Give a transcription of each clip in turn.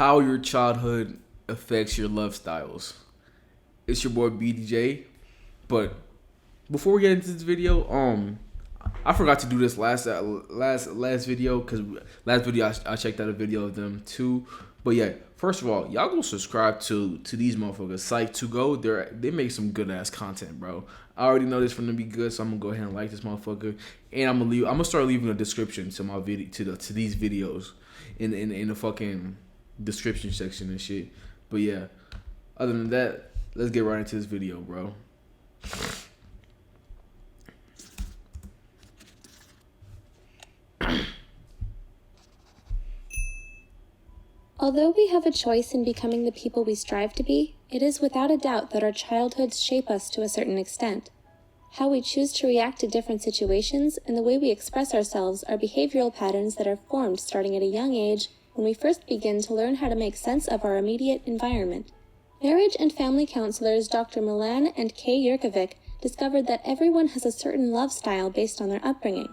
how your childhood affects your love styles. It's your boy BDJ. But before we get into this video, I forgot to do this last video because last video I checked out a video of them too. But yeah, first of all, y'all go subscribe to these motherfuckers. Psych to go. They make some good ass content, bro. I already know this from them to be good, so I'm gonna go ahead and like this motherfucker, and I'm gonna start leaving a description to my video to these videos in the fucking description section and shit. But yeah, other than that, let's get right into this video, bro. Although we have a choice in becoming the people we strive to be, it is without a doubt that our childhoods shape us to a certain extent. How we choose to react to different situations and the way we express ourselves are behavioral patterns that are formed starting at a young age when we first begin to learn how to make sense of our immediate environment. Marriage and family counselors Dr. Milan and Kay Yurkovic discovered that everyone has a certain love style based on their upbringing.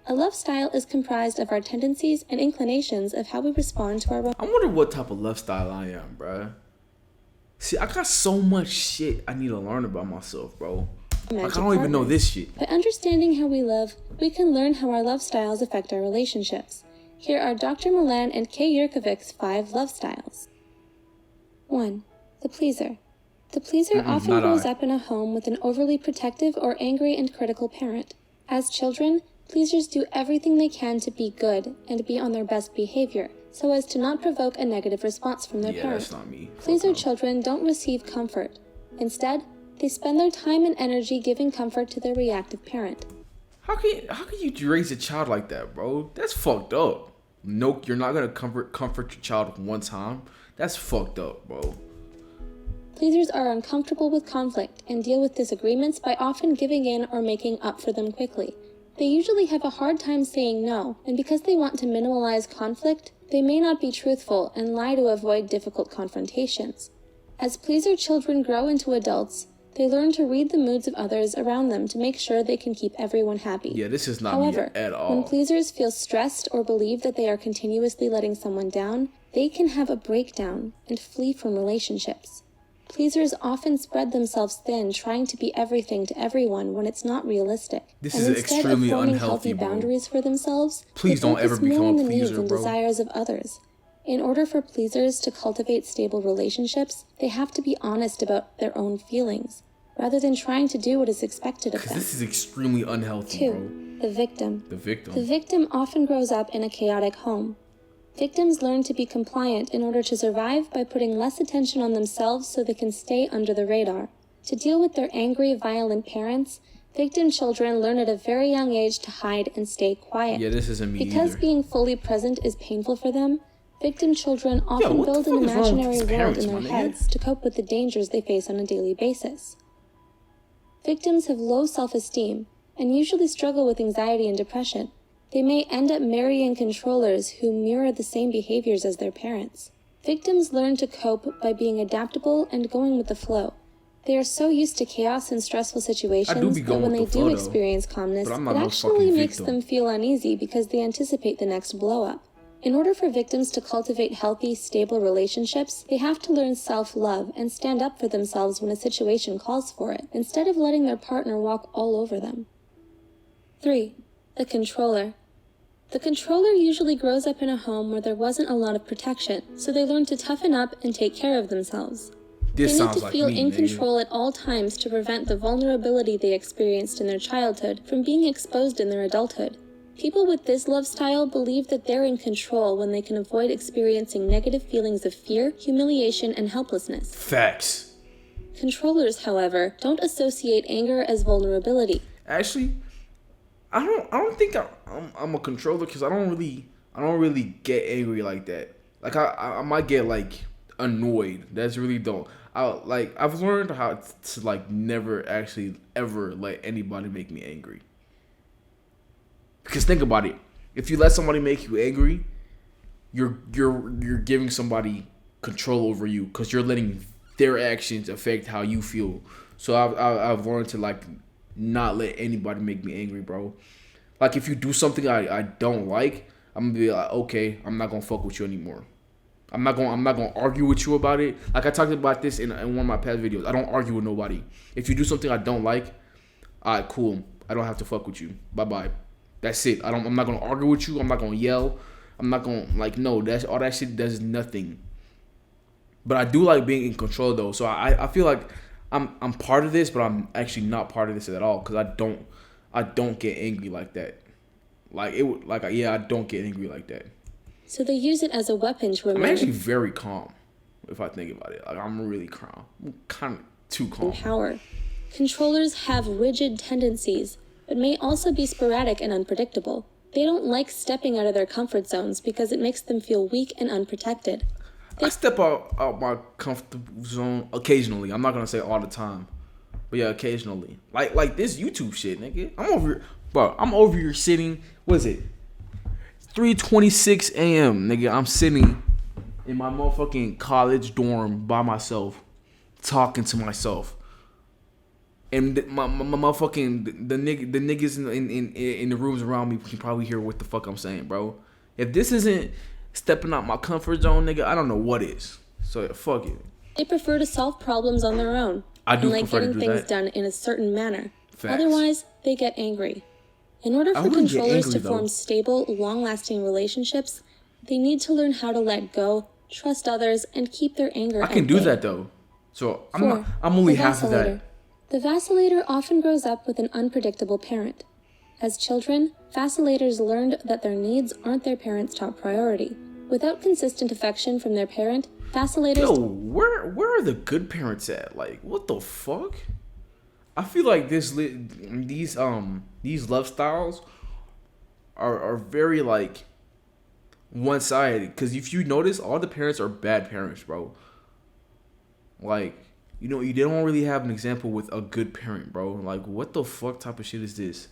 A love style is comprised of our tendencies and inclinations of how we respond to our... I wonder what type of love style I am, bruh. See, I got so much shit I need to learn about myself, bro. Like, I don't even know this shit. By understanding how we love, we can learn how our love styles affect our relationships. Here are Dr. Milan and Kay Yurkovic's 5 love styles. 1. The pleaser. The pleaser often grows up in a home with an overly protective or angry and critical parent. As children, pleasers do everything they can to be good and be on their best behavior, so as to not provoke a negative response from their parent. That's not me. Pleaser children don't receive comfort. Instead, they spend their time and energy giving comfort to their reactive parent. How can you raise a child like that, bro? That's fucked up. No, you're not gonna comfort your child one time. That's fucked up, bro. Pleasers are uncomfortable with conflict and deal with disagreements by often giving in or making up for them quickly. They usually have a hard time saying no, and because they want to minimize conflict, they may not be truthful and lie to avoid difficult confrontations. As pleaser children grow into adults, they learn to read the moods of others around them to make sure they can keep everyone happy. Yeah, this is not However, me at all. when pleasers feel stressed or believe that they are continuously letting someone down, they can have a breakdown and flee from relationships. Pleasers often spread themselves thin trying to be everything to everyone when it's not realistic. This and is instead extremely of forming unhealthy, healthy bro. boundaries for themselves, Please they don't ever focus become more a on the needs pleaser, and bro. desires of others. In order for pleasers to cultivate stable relationships, they have to be honest about their own feelings, rather than trying to do what is expected of them. This is extremely unhealthy, bro. 2. The victim. The victim. The victim often grows up in a chaotic home. Victims learn to be compliant in order to survive by putting less attention on themselves so they can stay under the radar. To deal with their angry, violent parents, victim children learn at a very young age to hide and stay quiet. Yeah, this isn't me Because either. being fully present is painful for them, victim children often what the build an fuck is wrong with imaginary these world parents, in their my nigga? heads to cope with the dangers they face on a daily basis. Victims have low self-esteem and usually struggle with anxiety and depression. They may end up marrying controllers who mirror the same behaviors as their parents. Victims learn to cope by being adaptable and going with the flow. They are so used to chaos and stressful situations that when they do experience calmness, it actually makes them feel uneasy because they anticipate the next blow-up. In order for victims to cultivate healthy, stable relationships, they have to learn self-love and stand up for themselves when a situation calls for it, instead of letting their partner walk all over them. 3. The controller. The controller usually grows up in a home where there wasn't a lot of protection, so they learn to toughen up and take care of themselves. They need to feel in control at all times to prevent the vulnerability they experienced in their childhood from being exposed in their adulthood. People with this love style believe that they're in control when they can avoid experiencing negative feelings of fear, humiliation, and helplessness. Facts. Controllers, however, don't associate anger as vulnerability. Actually, I don't think I'm a controller because I don't really get angry like that. Like I might get like annoyed. That's really don't. I've learned how to like never actually ever let anybody make me angry. Because think about it. If you let somebody make you angry, you're giving somebody control over you because you're letting their actions affect how you feel. So I've learned to like not let anybody make me angry, bro. Like if you do something I don't like, I'm gonna be like, okay, I'm not gonna fuck with you anymore. I'm not gonna argue with you about it. Like I talked about this in one of my past videos. I don't argue with nobody. If you do something I don't like, alright, cool. I don't have to fuck with you. Bye bye. That's it. I'm not gonna argue with you. I'm not gonna yell. I'm not gonna no. That's all that shit does nothing. But I do like being in control though. So I feel like I'm part of this, but I'm actually not part of this at all because I don't get angry like that. I don't get angry like that. So they use it as a weapon to I'm remain actually very calm if I think about it. Like I'm really calm. I'm kind of too calm. in power. Controllers have rigid tendencies, but may also be sporadic and unpredictable. They don't like stepping out of their comfort zones because it makes them feel weak and unprotected. I step out my comfortable zone occasionally. I'm not gonna say all the time, but yeah, occasionally. Like this YouTube shit, nigga. I'm over here sitting. What is it? 3:26 a.m. Nigga. I'm sitting in my motherfucking college dorm by myself, talking to myself, and my motherfucking the niggas in the rooms around me can probably hear what the fuck I'm saying, bro. If this isn't stepping out my comfort zone, nigga, I don't know what is. So fuck it. They prefer to solve problems on their own. I do and like prefer to getting do things that. done in a certain manner. Facts. Otherwise, they get angry. In order I for wouldn't get controllers angry, to form though. stable, long-lasting relationships, they need to learn how to let go, trust others, and keep their anger I can at do bay. that though. So 4. I'm only The half of vacillator. that. The vacillator often grows up with an unpredictable parent. As children, vacillators learned that their needs aren't their parents' top priority. Without consistent affection from their parent, vacillators Yo, where are the good parents at? Like, what the fuck? I feel like these love styles are very like one-sided. Cause if you notice, all the parents are bad parents, bro. Like, you don't really have an example with a good parent, bro. Like, what the fuck type of shit is this?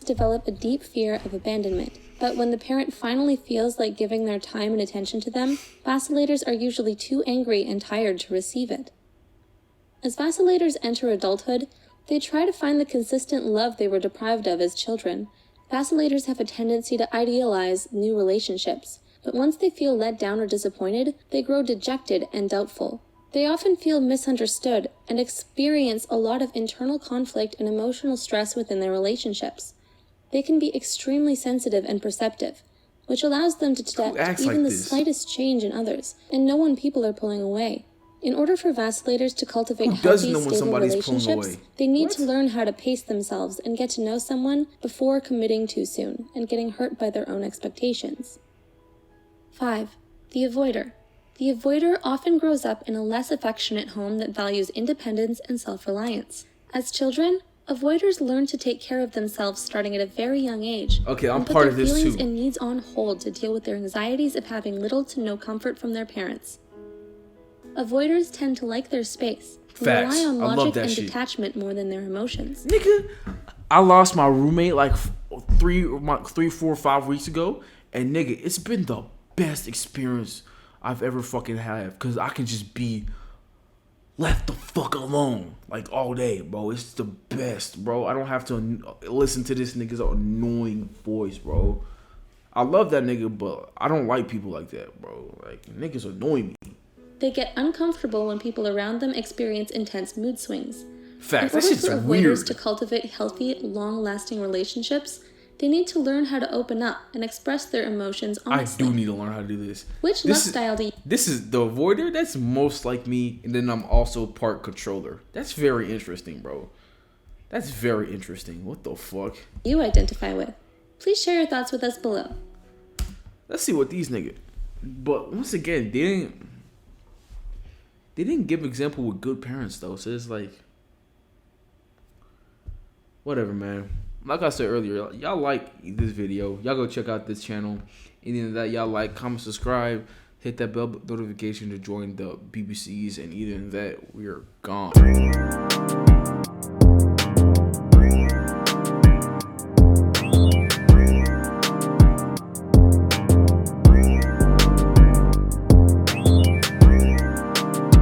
develop a deep fear of abandonment. But when the parent finally feels like giving their time and attention to them, vacillators are usually too angry and tired to receive it. As vacillators enter adulthood, they try to find the consistent love they were deprived of as children. Vacillators have a tendency to idealize new relationships, but once they feel let down or disappointed, they grow dejected and doubtful. They often feel misunderstood and experience a lot of internal conflict and emotional stress within their relationships. They can be extremely sensitive and perceptive, which allows them to detect even the slightest change in others and know when people are pulling away. In order for vacillators to cultivate healthy, stable relationships, they need to learn how to pace themselves and get to know someone before committing too soon and getting hurt by their own expectations. 5. The avoider. The avoider often grows up in a less affectionate home that values independence and self-reliance. As children, avoiders learn to take care of themselves starting at a very young age. Okay, I'm and part of put their this feelings too. and needs on hold to deal with their anxieties of having little to no comfort from their parents. Avoiders tend to like their space and rely on logic and detachment more than their emotions. Nigga, I lost my roommate like 3, 4, 5 weeks ago, and nigga, it's been the best experience I've ever fucking had, because I can just be left the fuck alone like all day, bro. It's the best, bro. I don't have to listen to this nigga's annoying voice, bro. I love that nigga, but I don't like people like that, bro. Like, niggas annoy me. They get uncomfortable when people around them experience intense mood swings. Facts. That In order shit's for avoiders weird. to cultivate healthy, long-lasting relationships, they need to learn how to open up and express their emotions honestly. I do need to learn how to do this. Which love style do you... This is the avoider. That's most like me, and then I'm also part controller. That's very interesting, bro. That's very interesting. What the fuck? you identify with? Please share your thoughts with us below. Let's see what these niggas. But once again, they didn't give example with good parents though. So it's like, whatever, man. Like I said earlier, y'all like this video, y'all go check out this channel. Any of that y'all like, comment, subscribe, hit that bell notification to join the BBCs, and either than that, we're gone.